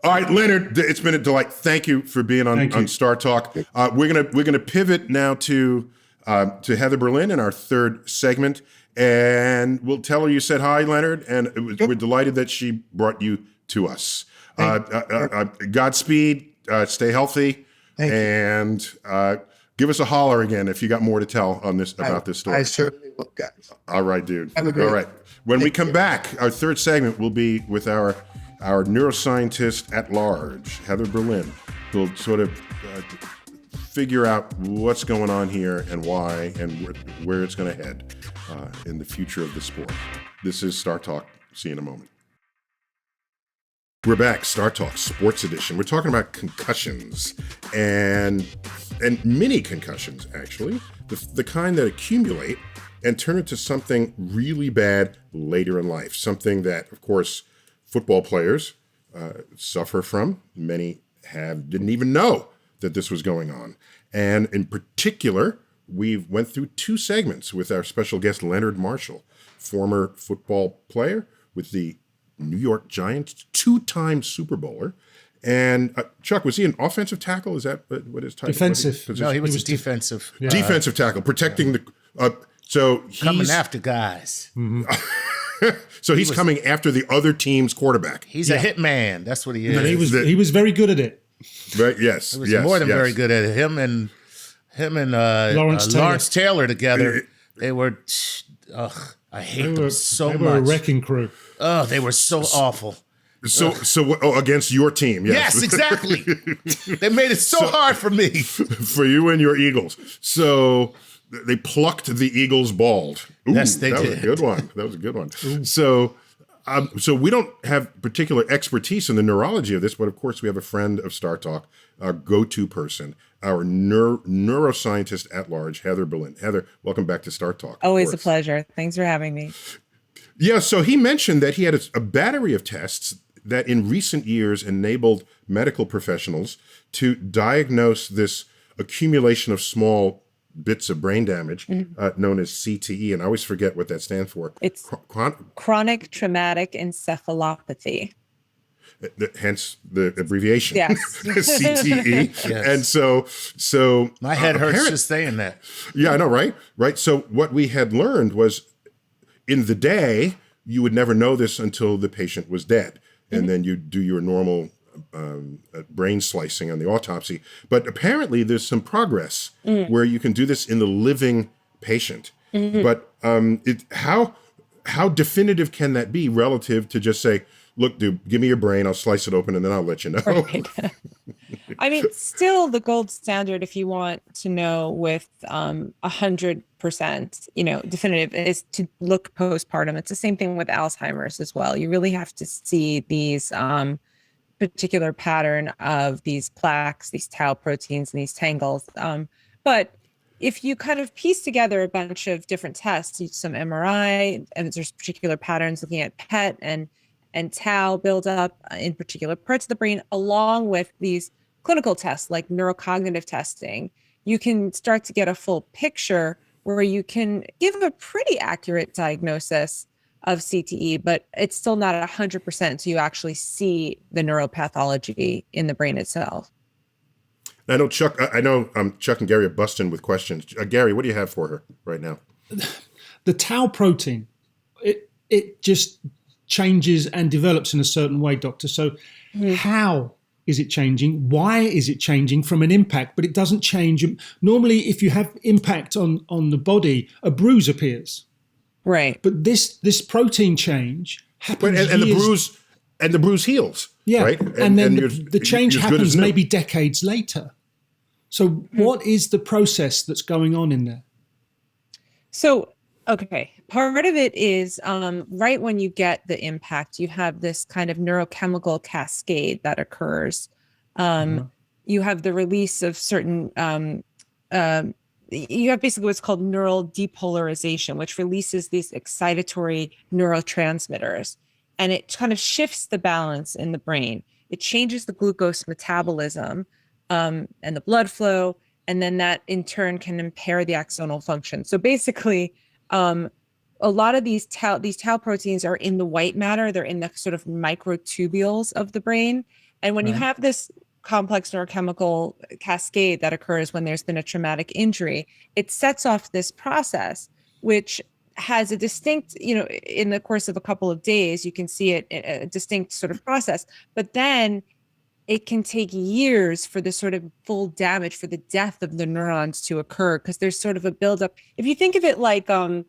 All right, Leonard, it's been a delight. Thank you for being on StarTalk. We're gonna pivot now to Heather Berlin in our third segment, and we'll tell her you said hi, Leonard, and we're delighted that she brought you to us. Godspeed, stay healthy, and give us a holler again if you got more to tell on this about this story. I certainly will, guys. All right, dude. Have a great All right. When we come back, our third segment will be with our neuroscientist at large, Heather Berlin, who'll sort of figure out what's going on here and why and where it's going to head in the future of the sport. This is StarTalk. See you in a moment. We're back, StarTalk Sports Edition. We're talking about concussions and mini concussions, actually, the kind that accumulate and turn into something really bad later in life, something that, of course, football players suffer from. Many didn't even know that this was going on. And in particular, we went through two segments with our special guest, Leonard Marshall, former football player with the New York Giants, two-time Super Bowler. And Chuck, was he an offensive tackle? Is that what his title? Defensive. No, he was defensive. Defensive tackle, protecting the. So he's coming after guys. So he's coming after the other team's quarterback. He's a hitman. That's what he is. And he was very good at it. Right, yes. He was more than very good at it. Him and Lawrence Taylor together. They were. I hate them so much. They were a wrecking crew. Oh, they were so awful. So against your team, yes. Yes, exactly. They made it so hard for me. For you and your Eagles. So they plucked the Eagles bald. Ooh, yes, they did. That was a good one. That was a good one. So we don't have particular expertise in the neurology of this, but of course we have a friend of StarTalk, our go-to person, our neuroscientist at large, Heather Berlin. Heather, welcome back to StarTalk. Always a pleasure. Thanks for having me. Yeah, so he mentioned that he had a battery of tests that in recent years enabled medical professionals to diagnose this accumulation of small bits of brain damage known as CTE. And I always forget what that stands for. It's chronic traumatic encephalopathy. Hence the abbreviation. Yes. CTE. Yes. And so my head hurts just saying that. Yeah, I know, right? Right. So what we had learned was in the day, you would never know this until the patient was dead. And then you do your normal brain slicing on the autopsy. But apparently there's some progress where you can do this in the living patient. But how definitive can that be relative to just say, look, dude, give me your brain, I'll slice it open, and then I'll let you know. Right. I mean, still the gold standard, if you want to know with 100%, definitive, is to look postpartum. It's the same thing with Alzheimer's as well. You really have to see these particular pattern of these plaques, these tau proteins, and these tangles. But if you kind of piece together a bunch of different tests, some MRI, and there's particular patterns looking at PET and tau buildup in particular parts of the brain, along with these clinical tests like neurocognitive testing, you can start to get a full picture where you can give a pretty accurate diagnosis of CTE, but it's still not 100% until you actually see the neuropathology in the brain itself. I know Chuck and Gary are busting with questions. Gary, what do you have for her right now? The tau protein, it just changes and develops in a certain way, doctor. So how is it changing? Why is it changing from an impact? But it doesn't change. Normally, if you have impact on the body, a bruise appears. Right. But this protein change happens and the bruise heals. Yeah. Right? And then the change happens maybe decades later. So what is the process that's going on in there? So, okay, part of it is right when you get the impact, you have this kind of neurochemical cascade that occurs. You have the release of certain, you have basically what's called neural depolarization, which releases these excitatory neurotransmitters, and it kind of shifts the balance in the brain. It changes the glucose metabolism and the blood flow, and then that in turn can impair the axonal function. So basically, a lot of these tau proteins are in the white matter. They're in the sort of microtubules of the brain. And when you have this complex neurochemical cascade that occurs when there's been a traumatic injury, it sets off this process, which has a distinct, in the course of a couple of days, you can see it, a distinct sort of process. But then it can take years for the sort of full damage, for the death of the neurons to occur, because there's sort of a buildup. If you think of it like, in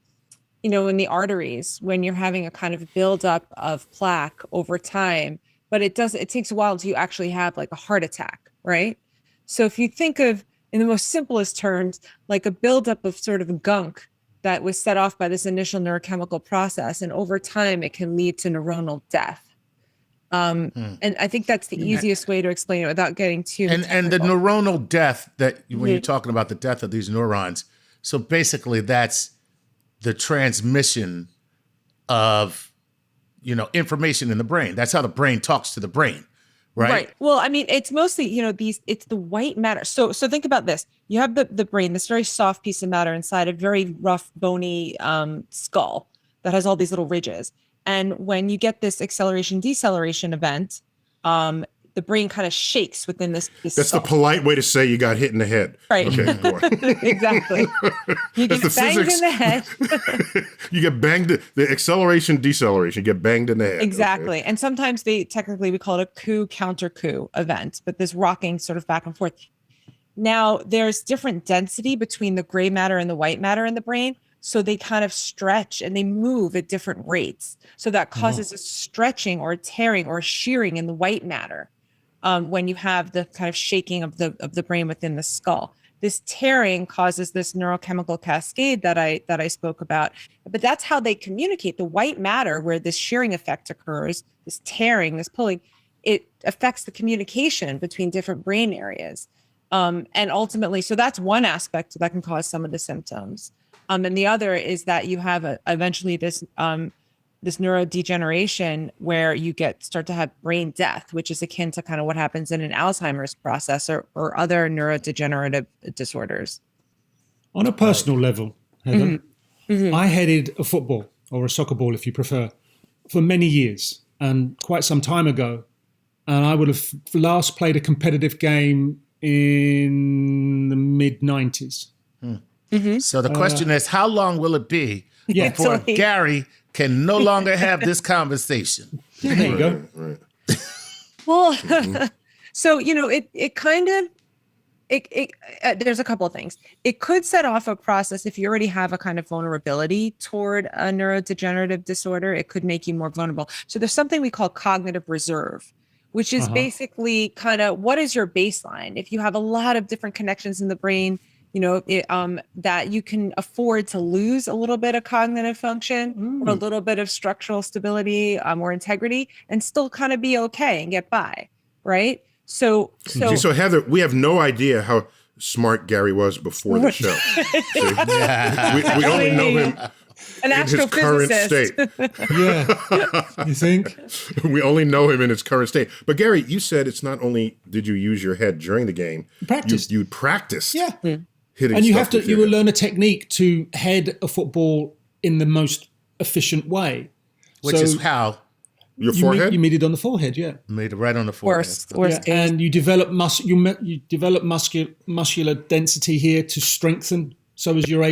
the arteries, when you're having a kind of buildup of plaque over time, but it takes a while until you actually have like a heart attack, right? So if you think of, in the most simplest terms, like a buildup of sort of gunk that was set off by this initial neurochemical process, and over time it can lead to neuronal death. And I think that's the easiest way to explain it without getting too and the neuronal death, that when you're talking about the death of these neurons, so basically that's the transmission of information in the brain. That's how the brain talks to the brain, right? Right. Well, I mean, it's mostly, it's the white matter. So think about this. You have the brain, this very soft piece of matter inside a very rough, bony skull that has all these little ridges. And when you get this acceleration deceleration event, the brain kind of shakes within this That's skull. the polite way to say you got hit in the head. Right. Okay, go on. Exactly. You get banged in the head. You get banged, the acceleration, deceleration, you get banged in the head. Exactly. Okay. And sometimes we call it a coup counter coup event, but this rocking sort of back and forth. Now there's different density between the gray matter and the white matter in the brain. So they kind of stretch and they move at different rates. So that causes a stretching or a tearing or a shearing in the white matter when you have the kind of shaking of the brain within the skull. This tearing causes this neurochemical cascade that I spoke about. But that's how they communicate. The white matter, where this shearing effect occurs, this tearing, this pulling, it affects the communication between different brain areas. And ultimately, so that's one aspect that can cause some of the symptoms. And the other is that you have eventually this neurodegeneration where you start to have brain death, which is akin to kind of what happens in an Alzheimer's process or other neurodegenerative disorders. On a personal level, Heather, I headed a football, or a soccer ball if you prefer, for many years and quite some time ago. And I would have last played a competitive game in the mid-90s. So the question is, how long will it be before Gary can no longer have this conversation? There you go. Right. Well, so, it kind of, there's a couple of things. It could set off a process if you already have a kind of vulnerability toward a neurodegenerative disorder. It could make you more vulnerable. So there's something we call cognitive reserve, which is basically kind of what is your baseline? If you have a lot of different connections in the brain, that you can afford to lose a little bit of cognitive function or a little bit of structural stability or integrity and still kind of be okay and get by, right? So Heather, we have no idea how smart Gary was before the show. we only know him an in his current state. Yeah, you think? We only know him in his current state. But Gary, you said it's not only did you use your head during the game, you practiced. Yeah. Hitting and stuff you will learn a technique to head a football in the most efficient way. Which is how? Your forehead? You meet it on the forehead, yeah. Made it right on the forehead. Worst case. And you develop muscular density here to strengthen, so as you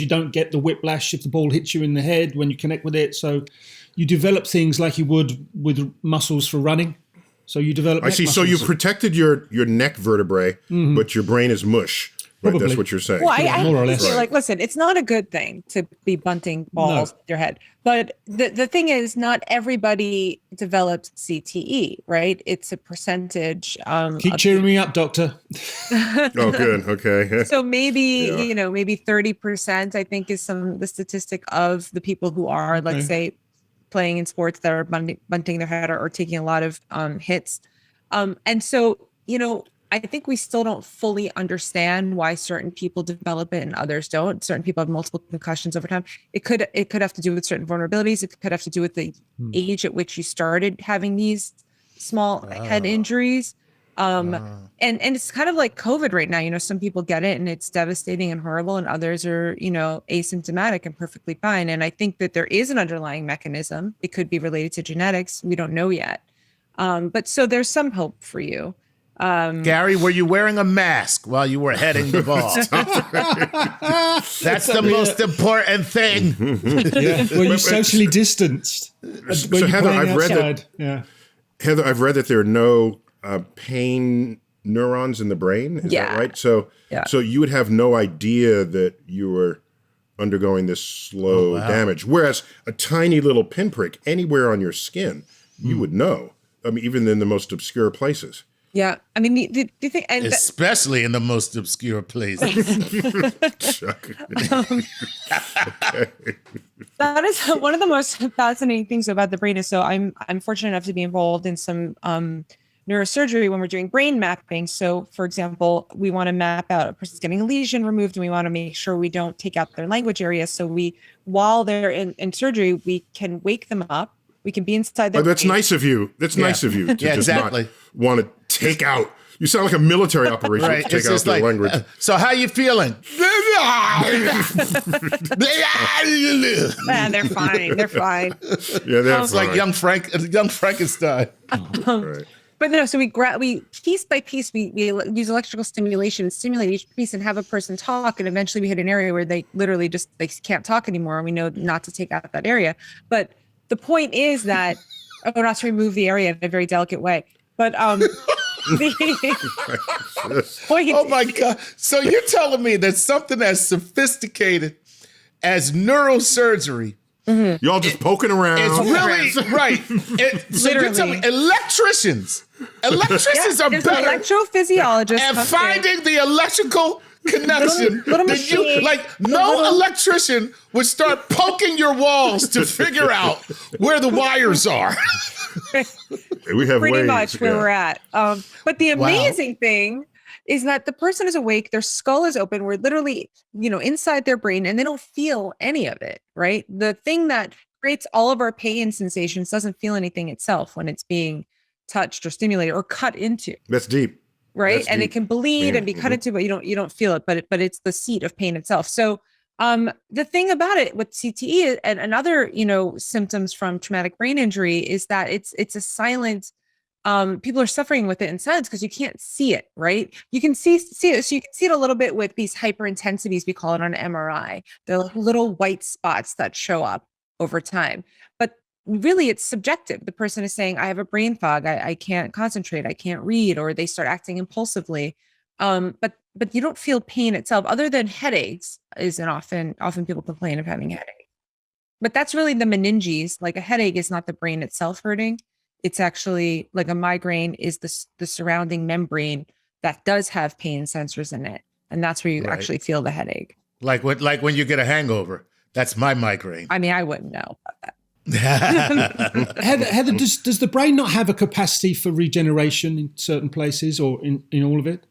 don't get the whiplash if the ball hits you in the head when you connect with it. So you develop things like you would with muscles for running. So you develop. I see. So you protected your neck vertebrae, but your brain is mush. Probably. That's what you're saying. Well, I more or less. say, like, listen, it's not a good thing to be bunting balls with your head. But the thing is, not everybody develops CTE, right? It's a percentage. Keep cheering me up, doctor. Oh, good. Okay. So maybe, maybe 30%, I think, is the statistic of the people who are, let's say, playing in sports that are bunting their head or taking a lot of hits. And so, I think we still don't fully understand why certain people develop it and others don't. Certain people have multiple concussions over time. It could have to do with certain vulnerabilities. It could have to do with the age at which you started having these small head injuries. And it's kind of like COVID right now. Some people get it and it's devastating and horrible, and others are, asymptomatic and perfectly fine. And I think that there is an underlying mechanism. It could be related to genetics. We don't know yet. But so there's some hope for you. Gary, were you wearing a mask while you were heading the ball? That's the most important thing. Were you socially distanced? So Heather, I've read that there are no pain neurons in the brain. Is that right? So you would have no idea that you were undergoing this slow damage. Whereas a tiny little pinprick anywhere on your skin, you would know. I mean, even in the most obscure places. Yeah, I mean, do you think, and especially in the most obscure places? That is one of the most fascinating things about the brain. Is so I'm fortunate enough to be involved in some neurosurgery when we're doing brain mapping. So, for example, we want to map out a person's getting a lesion removed, and we want to make sure we don't take out their language area. So while they're in surgery, we can wake them up. We can be inside their that's brain. nice of you. That's nice of you to just not want to take out. You sound like a military operation to take out their language. So how you feeling? They're fine. They're fine. Yeah, that's like young Frankenstein. But no, so we piece by piece, we use electrical stimulation, stimulate each piece and have a person talk. And eventually we hit an area where they literally they can't talk anymore. And we know not to take out that area. But the point is that, not to remove the area in a very delicate way, but the point. Oh my God. So you're telling me that something as sophisticated as neurosurgery, y'all just poking around. It's really right. So you're telling me electricians are better electrophysiologists at finding the electrical connection. No electrician would start poking your walls to figure out where the wires are. We have pretty ways, much where we're at. But the amazing thing is that the person is awake, their skull is open, we're literally, inside their brain, and they don't feel any of it, right? The thing that creates all of our pain sensations doesn't feel anything itself when it's being touched or stimulated or cut into. That's deep. Right. And it can bleed and be cut into, but you don't feel it, but it's the seat of pain itself. So the thing about it with CTE and other, symptoms from traumatic brain injury is that it's a silent, people are suffering with it in silence because you can't see it, right? You can see it. So you can see it a little bit with these hyperintensities, we call it on MRI. They're like little white spots that show up over time. But really it's subjective. The person is saying, I have a brain fog. I can't concentrate. I can't read, or they start acting impulsively. But you don't feel pain itself other than headaches often people complain of having headache. But that's really the meninges. Like a headache is not the brain itself hurting. It's actually like a migraine is the surrounding membrane that does have pain sensors in it. And that's where you actually feel the headache. Like when you get a hangover, that's my migraine. I mean, I wouldn't know about that. Heather, does the brain not have a capacity for regeneration in certain places or in all of it?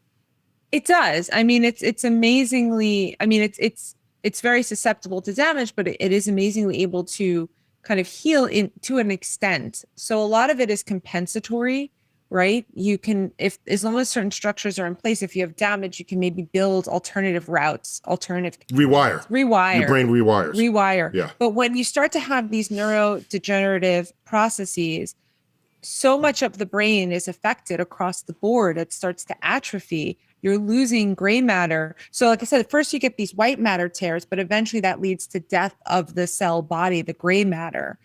It does. I mean, it's amazingly, it's very susceptible to damage, but it is amazingly able to kind of heal to an extent. So a lot of it is compensatory, right? You can, as long as certain structures are in place, if you have damage, you can maybe build alternative routes, rewire. Your brain rewires. Yeah. But when you start to have these neurodegenerative processes, so much of the brain is affected across the board. It starts to atrophy. You're losing gray matter. So like I said, at first you get these white matter tears, but eventually that leads to death of the cell body, the gray matter.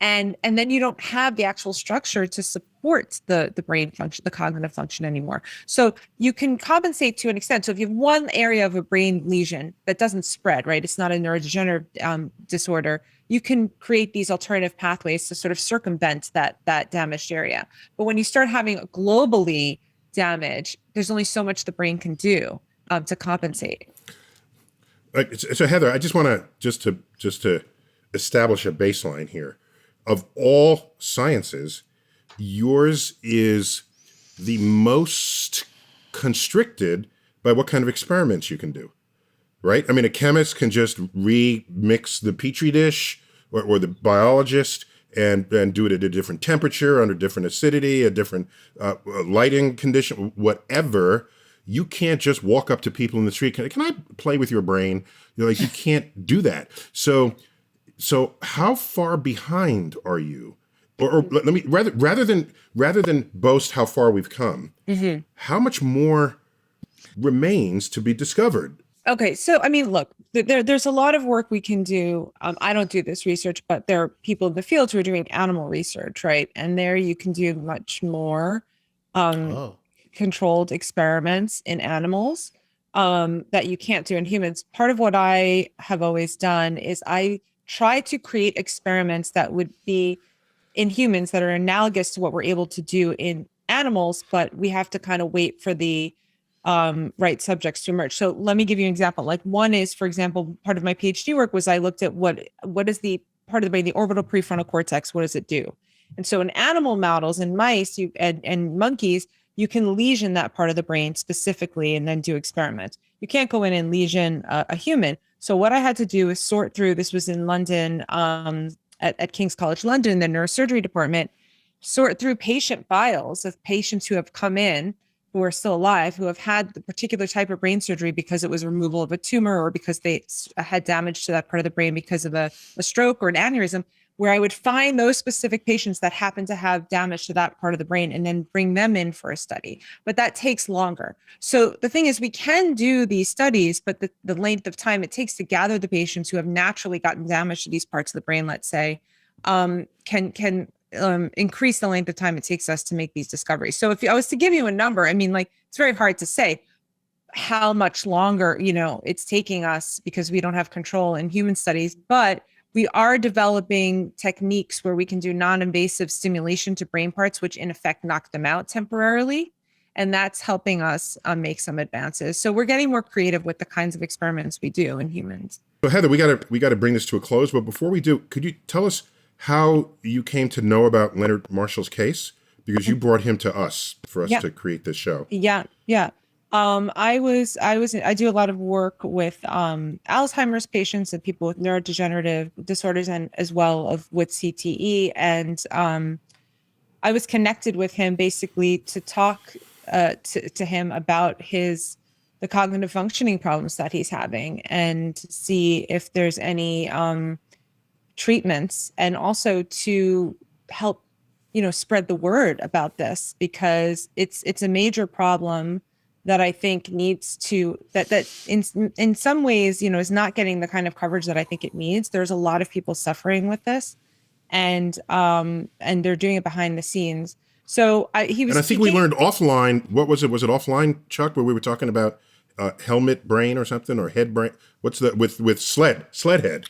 And then you don't have the actual structure to support the brain function, the cognitive function anymore. So you can compensate to an extent. So if you have one area of a brain lesion that doesn't spread, right, it's not a neurodegenerative disorder, you can create these alternative pathways to sort of circumvent that damaged area. But when you start having globally damage, there's only so much the brain can do to compensate. So Heather, I just want to just to establish a baseline here. Of all sciences, yours is the most constricted by what kind of experiments you can do, right? I mean, a chemist can just remix the petri dish, or the biologist, and do it at a different temperature, under different acidity, a different lighting condition, whatever. You can't just walk up to people in the street. Can I play with your brain? You can't do that. So how far behind are you? Or let me rather than boast how far we've come, how much more remains to be discovered? Okay, so I mean, look, there's a lot of work we can do. I don't do this research, but there are people in the field who are doing animal research, right? And there you can do much more controlled experiments in animals that you can't do in humans. Part of what I have always done is I try to create experiments that would be in humans that are analogous to what we're able to do in animals, but we have to kind of wait for the right subjects to emerge. So let me give you an example. Like one is, for example, part of my PhD work was I looked at what is the part of the brain, the orbital prefrontal cortex, what does it do? And so in animal models, in mice and monkeys, you can lesion that part of the brain specifically and then do experiments. You can't go in and lesion a human. So what I had to do is sort through, this was in London, at King's College London, the neurosurgery department, sort through patient files of patients who have come in, who are still alive, who have had the particular type of brain surgery because it was removal of a tumor or because they had damage to that part of the brain because of a stroke or an aneurysm, where I would find those specific patients that happen to have damage to that part of the brain and then bring them in for a study. But that takes longer. So the thing is, we can do these studies, but the length of time it takes to gather the patients who have naturally gotten damage to these parts of the brain, let's say, can increase the length of time it takes us to make these discoveries. So if I was to give you a number, I mean, like, it's very hard to say how much longer, it's taking us because we don't have control in human studies, but we are developing techniques where we can do non-invasive stimulation to brain parts, which in effect knock them out temporarily. And that's helping us make some advances. So we're getting more creative with the kinds of experiments we do in humans. So Heather, we got to bring this to a close. But before we do, could you tell us how you came to know about Leonard Marshall's case? Because you brought him to us for us to create this show. Yeah. I do a lot of work with Alzheimer's patients and people with neurodegenerative disorders, and as well with CTE. And I was connected with him basically to talk to him about the cognitive functioning problems that he's having, and to see if there's any treatments, and also to help spread the word about this, because it's a major problem that I think needs to, that in some ways, is not getting the kind of coverage that I think it needs. There's a lot of people suffering with this, and they're doing it behind the scenes. So I think we learned offline. What was it? Was it offline, Chuck, where we were talking about helmet brain or something, or head brain? What's the with sled head?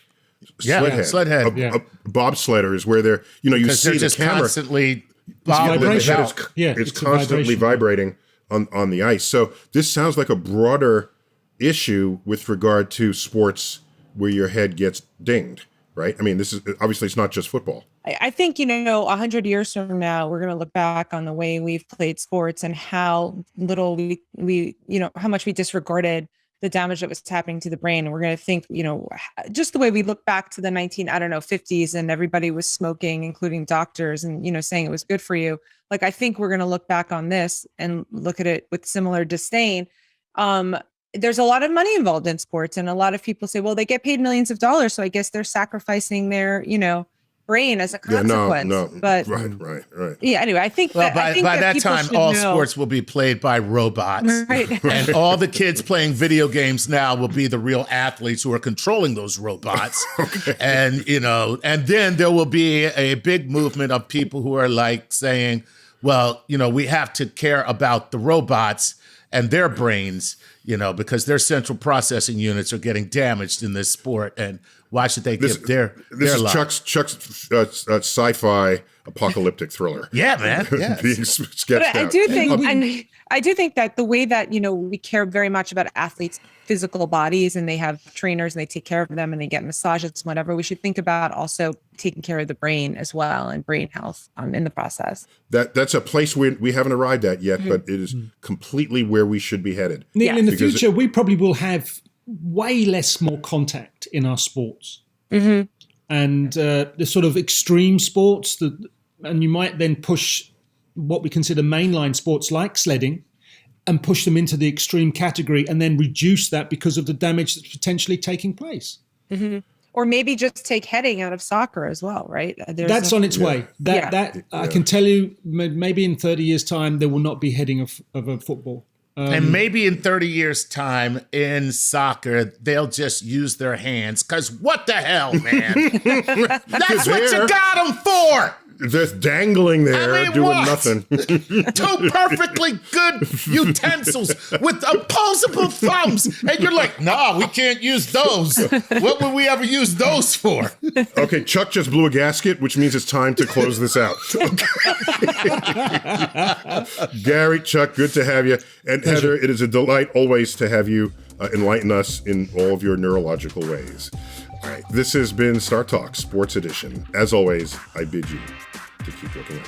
Sled head. A bobsledder is where they're, you see the camera constantly it's constantly vibrating on the ice. So this sounds like a broader issue with regard to sports where your head gets dinged, right? I mean, this is obviously, it's not just football. I think, 100 years from now, we're going to look back on the way we've played sports and how little we how much we disregarded the damage that was happening to the brain. And we're going to think, just the way we look back to the 50s, and everybody was smoking, including doctors, and, saying it was good for you. Like, I think we're going to look back on this and look at it with similar disdain. There's a lot of money involved in sports, and a lot of people say, well, they get paid millions of dollars, so I guess they're sacrificing their, brain as a consequence. But right. yeah, anyway, I think by that people time, should all know. sports will be played by robots. Right. And all the kids playing video games now will be the real athletes who are controlling those robots. And, and then there will be a big movement of people who are like saying, well, we have to care about the robots and their brains, because their central processing units are getting damaged in this sport. And why should they give their life? Chuck's sci-fi apocalyptic thriller. Yeah, man. Yes. Being sketched But I out. do think, I do think that the way that, we care very much about athletes' physical bodies, and they have trainers and they take care of them and they get massages and whatever, we should think about also taking care of the brain as well, and brain health in the process. That's a place we haven't arrived at yet, but it is completely where we should be headed. Neil, in the future, we probably will have way more contact in our sports. And the sort of extreme sports, and you might then push what we consider mainline sports like sledding and push them into the extreme category, and then reduce that because of the damage that's potentially taking place. Or maybe just take heading out of soccer as well, right? That's on its way. I can tell you, maybe in 30 years' time, there will not be heading of a football. And maybe in 30 years' time in soccer, they'll just use their hands. Because what the hell, man? That's what you got them for. Just dangling there, doing nothing. Two perfectly good utensils with opposable thumbs. And you're like, nah, we can't use those. What would we ever use those for? Okay, Chuck just blew a gasket, which means it's time to close this out. Gary, Chuck, good to have you. And Heather, it is a delight always to have you enlighten us in all of your neurological ways. All right, this has been StarTalk Sports Edition. As always, I bid you to keep looking up.